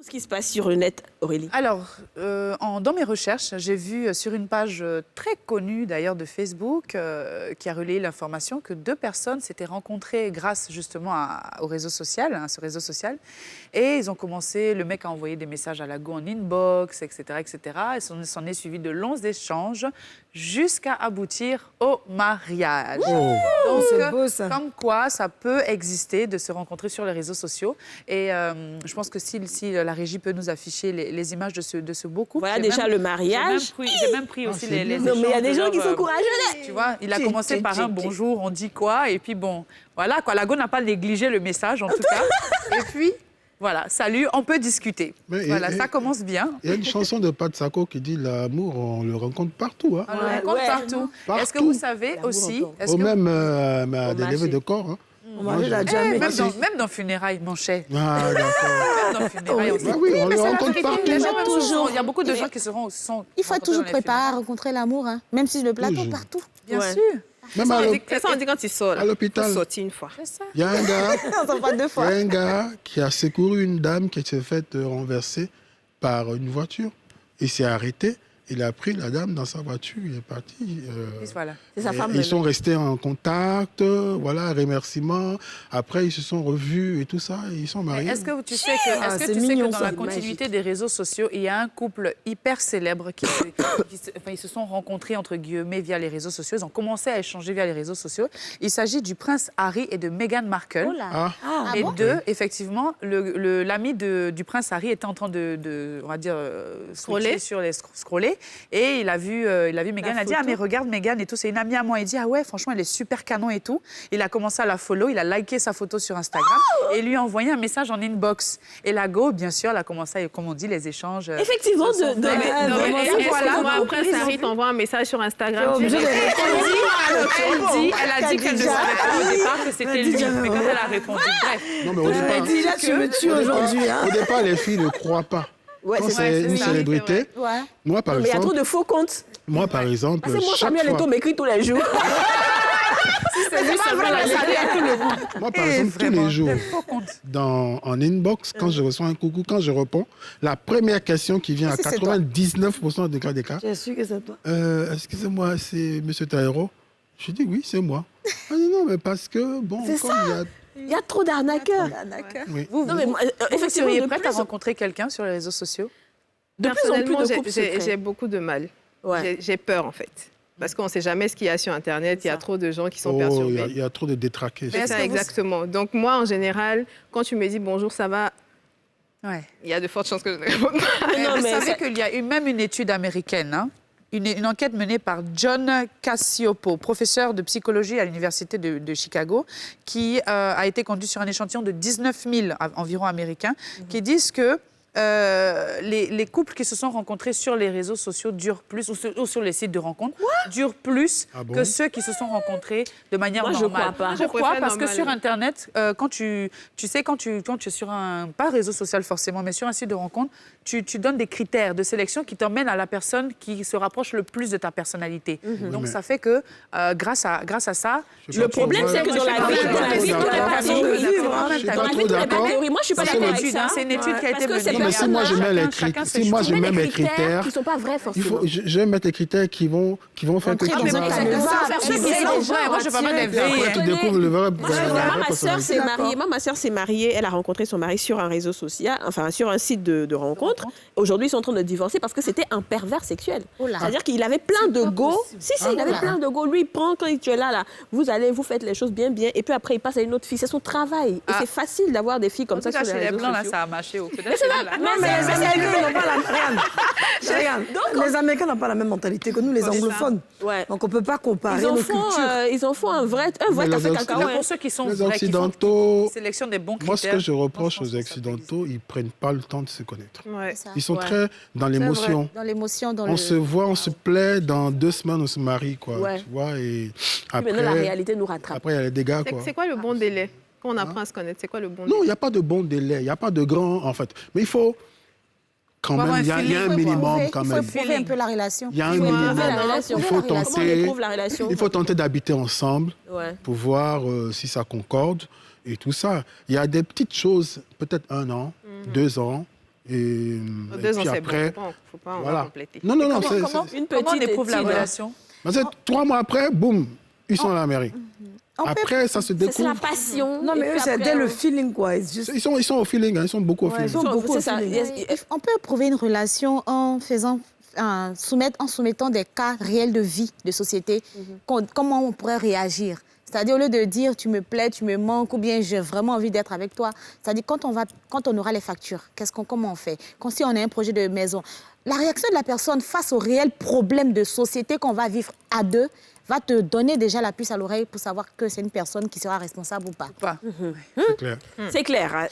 ce qui se passe sur le net, Aurélie? Alors, dans mes recherches, j'ai vu sur une page très connue d'ailleurs de Facebook qui a relayé l'information que 2 personnes s'étaient rencontrées grâce justement au réseau social, à ce réseau social. Et ils ont commencé, le mec a envoyé des messages à la go en inbox, etc., etc. Et s'en est suivi de longs échanges jusqu'à aboutir au mariage. Oh. Donc, C'est beau, ça. comme quoi, ça peut exister de se rencontrer sur les réseaux sociaux. Et je pense que si la régie peut nous afficher les images de ce beau couple. Voilà déjà le mariage. J'ai même pris aussi les échanges. Non, mais il y a des gens qui sont courageux. Tu vois, il a commencé par un bonjour, on dit quoi, et puis bon, voilà quoi. La go n'a pas négligé le message en tout cas. Et puis, voilà, salut, on peut discuter. Mais voilà, ça commence bien. Il y a une chanson de Pat Sako qui dit l'amour, on le rencontre partout. Hein. On le rencontre partout. Est-ce que vous savez aussi... Ou même des levées de corps. Hein. Même dans funérailles, mon cher. Ah, d'accord. Même dans funérailles, on oui, on le rencontre partout. Il y a beaucoup de gens qui sont... Il faut être toujours préparé à rencontrer l'amour, hein. Même si le plateau, Toujours. partout. Bien sûr. Même C'est ça, on dit quand il sort. à l'hôpital. Sorti une fois. Il y a un gars, On s'en parle 2 fois. il y a un gars qui a secouru une dame qui s'est faite renverser par une voiture. Il s'est arrêté. Il a pris la dame dans sa voiture, il est parti. Voilà. C'est sa femme. Ils sont restés en contact, voilà, remerciements. Après, ils se sont revus et tout ça, et ils sont mariés. Est-ce que tu sais que dans la continuité des réseaux sociaux, il y a un couple hyper célèbre ils se sont rencontrés, entre guillemets, via les réseaux sociaux. Ils ont commencé à échanger via les réseaux sociaux. Il s'agit du prince Harry et de Meghan Markle. Oh là. Et effectivement, l'ami du prince Harry était en train on va dire, scroller. Et il a vu Meghan, il a dit « Ah, mais regarde Meghan et tout, c'est une amie à moi. » Il dit « Ah ouais, franchement, elle est super canon et tout. » Il a commencé à la follow, il a liké sa photo sur Instagram et lui a envoyé un message en inbox. Et la go, bien sûr, elle a commencé, comme on dit, les échanges. Effectivement, Après, Prince Harry t'envoie un message sur Instagram. Elle a dit qu'elle ne savait pas au départ que c'était lui. Mais quand elle a répondu, bref. Non, mais au départ, dit là, tu me tues aujourd'hui. Hein. au départ, les filles ne croient pas. Ouais, Quand c'est une célébrité, moi, par Mais il y a trop exemple, de faux comptes. moi, par exemple, Parce que moi, chaque Samuel fois, Eto'o m'écrit tous les jours. C'est pas vrai, elle savait à tout le monde. moi, par exemple, tous les jours, en inbox, quand je reçois un coucou, quand je réponds, la première question qui vient à 99% des cas, J'ai su que c'est toi. excusez-moi, c'est M. Taïro. Je dis oui, c'est moi. Ah non, mais parce que, bon, C'est comme ça. il y a... Il y a trop d'arnaqueurs. Oui. Vous Effectivement, seriez de prête plus à en rencontrer quelqu'un sur les réseaux sociaux? plus en plus de couples j'ai secrets. beaucoup de mal. Ouais. J'ai peur, en fait. Parce qu'on ne sait jamais ce qu'il y a sur Internet. Il y a trop de gens qui sont Oh, perturbés. il y a trop de détraqués. C'est ça, exactement. Donc, moi, en général, quand tu me dis bonjour, ça va, il y a de fortes chances que je ne réponde pas. Vous savez qu'il y a eu même une étude américaine, hein, une enquête menée par John Cacioppo, professeur de psychologie à l'Université de Chicago, qui a été conduite sur un échantillon de 19 000 environ Américains, qui disent que les couples qui se sont rencontrés sur les réseaux sociaux durent plus, ou sur les sites de rencontres, durent plus que ceux qui se sont rencontrés de manière normale. Je crois pas. Pourquoi? Parce que sur Internet, quand tu es sur pas un réseau social forcément, mais sur un site de rencontre, tu donnes des critères de sélection qui t'emmènent à la personne qui se rapproche le plus de ta personnalité. Donc, ça fait que grâce à ça... Le problème, c'est que dans la vie, tout n'est pas théorie. Dans la vie, tout n'est pas théorie. Moi, je suis pas d'accord avec ça. C'est une étude qui a été menée. Non, mais si moi je mets les critères, si moi je mets mes critères, qui sont pas vrais forcément. je vais mettre les critères qui vont faire que tu Moi, je vais pas mettre des après tu découvres le vrai. Moi, ma sœur s'est mariée. Ma sœur s'est mariée. Elle a rencontré son mari sur un réseau social, enfin sur un site de rencontre. Aujourd'hui, ils sont en train de divorcer parce que c'était un pervers sexuel. C'est-à-dire qu'il avait plein de go. Si, il avait plein de go. Lui, il prend quand tu es là, vous allez, vous faites les choses bien, et puis après, il passe à une autre fille. C'est son travail. Et c'est facile d'avoir des filles comme ça sur les réseaux sociaux. Là, ça a marché. Non, mais les Américains n'ont pas les Américains n'ont pas la même mentalité que nous, les anglophones. Donc, on ne peut pas comparer nos cultures. Ils en font un vrai café cacao. Pour ceux qui sont Les vrais, Occidentaux, sélection des bons critères. moi ce que je reproche aux Occidentaux, ils prennent pas le temps de se connaître. Ça. Ils sont très dans l'émotion. Dans l'émotion, On se voit, on se plaît, dans 2 semaines on se marie, quoi. Tu vois, et après, maintenant, la réalité nous rattrape. après il y a les dégâts, quoi. C'est quoi le bon délai? Quand on apprend à se connaître, c'est quoi le bon Non, délai? il n'y a pas de bon délai, il n'y a pas de grand, en fait. Mais il faut quand même, il y a un minimum quand Il même. faut éprouver un peu la relation. Il y a un Il faut éprouver minimum. la relation. Il faut Comment on tenter, éprouve la relation? il faut tenter d'habiter ensemble Ouais. pour voir si ça concorde et tout ça. Il y a des petites choses, peut-être 1 an, 2 ans, Et 2 ans, puis c'est après, bon. Faut pas voilà. compléter. Non, non, non. Comment on éprouve la relation? 3 mois après, boum, ils sont en Amérique. Après, ça se découvre. C'est la passion. Non, mais eux, c'est dès le feeling, quoi. Ils sont au feeling, ils sont beaucoup au feeling. Ils sont beaucoup au feeling. On peut éprouver une relation en soumettant des cas réels de vie, de société. Comment on pourrait réagir? C'est-à-dire, au lieu de dire tu me plais, tu me manques, ou bien j'ai vraiment envie d'être avec toi. C'est-à-dire, quand on aura les factures, comment on fait? Quand si on a un projet de maison, la réaction de la personne face aux réels problèmes de société qu'on va vivre à deux va te donner déjà la puce à l'oreille pour savoir que c'est une personne qui sera responsable ou pas. C'est clair. C'est clair.